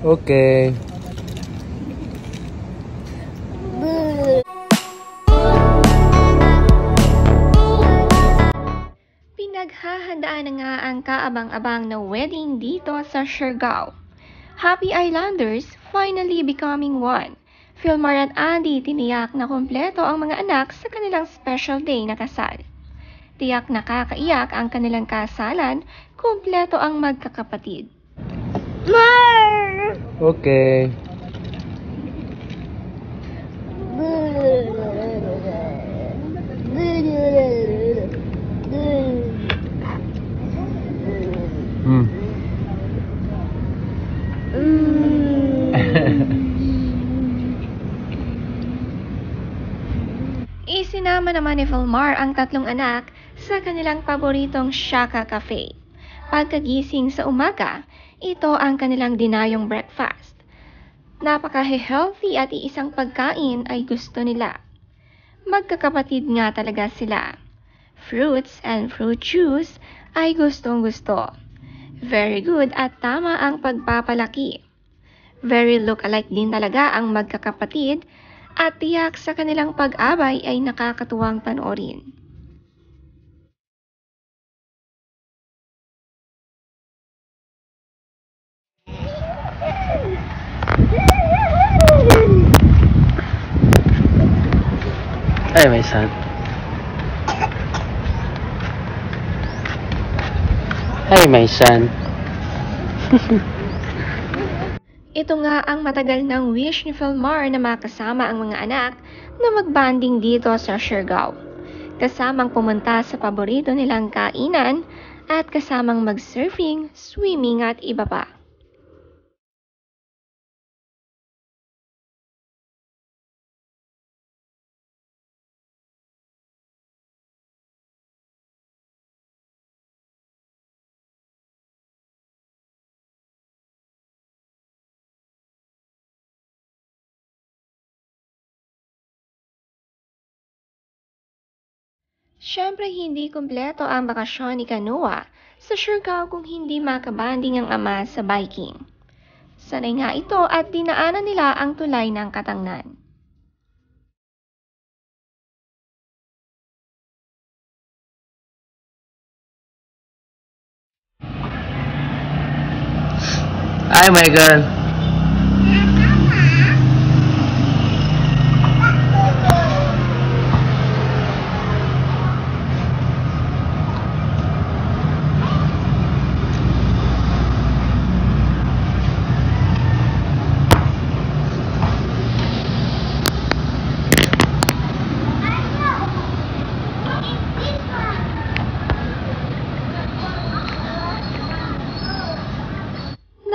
Okay. Pinaghahandaan na nga ang kaabang-abang na wedding dito sa Siargao. Happy Islanders finally becoming one. Philmar at Andy tiniyak na kumpleto ang mga anak sa kanilang special day na kasal. Tiyak nakakaiyak ang kanilang kasalan, kumpleto ang magkakapatid. Okay. Isinama naman ni Philmar ang tatlong anak sa kanilang paboritong Shaka Cafe. Pagkagising sa umaga, ito ang kanilang dinayong breakfast. Napaka-healthy at iisang pagkain ay gusto nila. Magkakapatid nga talaga sila. Fruits and fruit juice ay gustong-gusto. Very good at tama ang pagpapalaki. Very look-alike din talaga ang magkakapatid at tiyak sa kanilang pag-abay ay nakakatuwang panoorin. Hey, my son. Hey, my son. Ito nga ang matagal ng wish ni Philmar na makasama ang mga anak na magbanding dito sa Siargao. Kasamang pumunta sa paborito nilang kainan at kasamang mag-surfing, swimming at iba pa. Siyempre hindi kumpleto ang bakasyon ni Kanoa sa Siargao kung hindi makabanding ang ama sa biking. Sanay nga ito at dinaanan nila ang tulay ng Katangnan. Hi, my girl.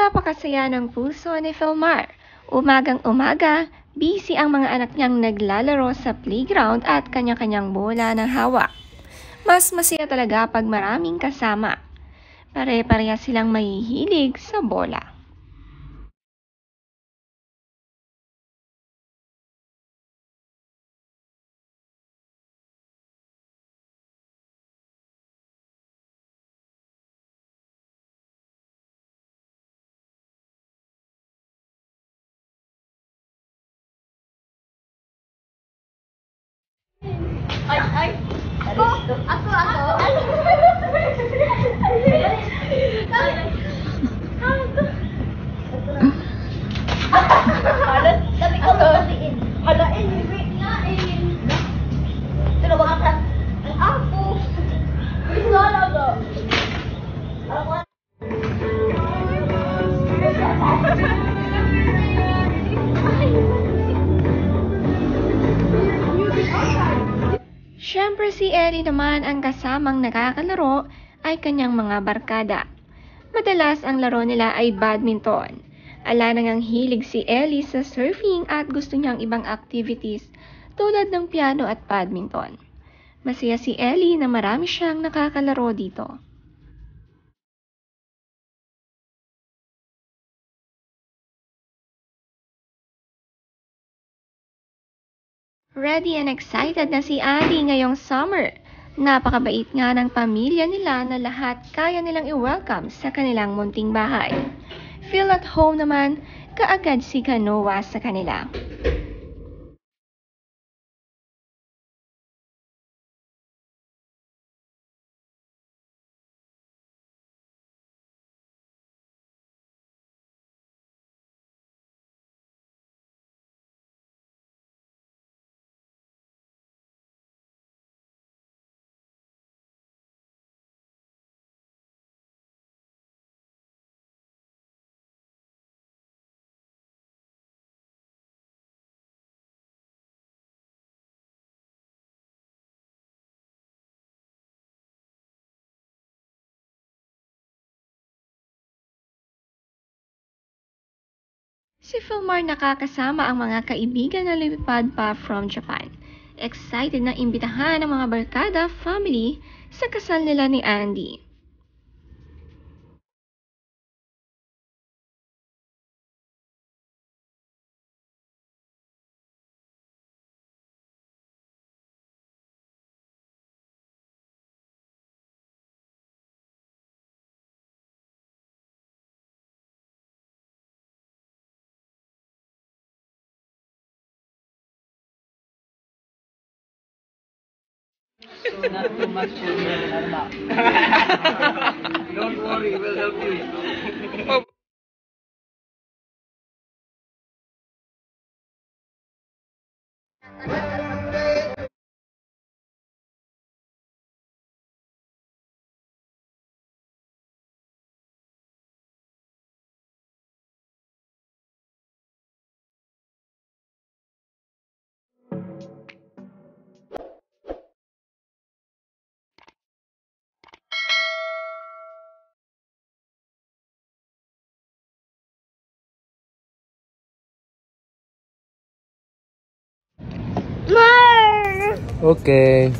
Napakasaya ng puso ni Philmar. Umagang-umaga, busy ang mga anak niyang naglalaro sa playground at kanya-kanyang bola ng hawak. Mas masaya talaga pag maraming kasama. Pare-pareha silang mahihilig sa bola. Siyempre si Ellie naman ang kasamang nakakalaro ay kanyang mga barkada. Madalas ang laro nila ay badminton. Ala nang hilig si Ellie sa surfing at gusto niyang ibang activities tulad ng piano at badminton. Masaya si Ellie na marami siyang nakakalaro dito. Ready and excited na si Andy ngayong summer. Napakabait nga ng pamilya nila na lahat kaya nilang i-welcome sa kanilang munting bahay. Feel at home naman kaagad si Kanoa sa kanila. Si Philmar nakakasama ang mga kaibigan na lumipad pa from Japan. Excited na imbitahan ang mga barkada family sa kasal nila ni Andy. So not too much for me, Don't worry, we'll help you. Okay.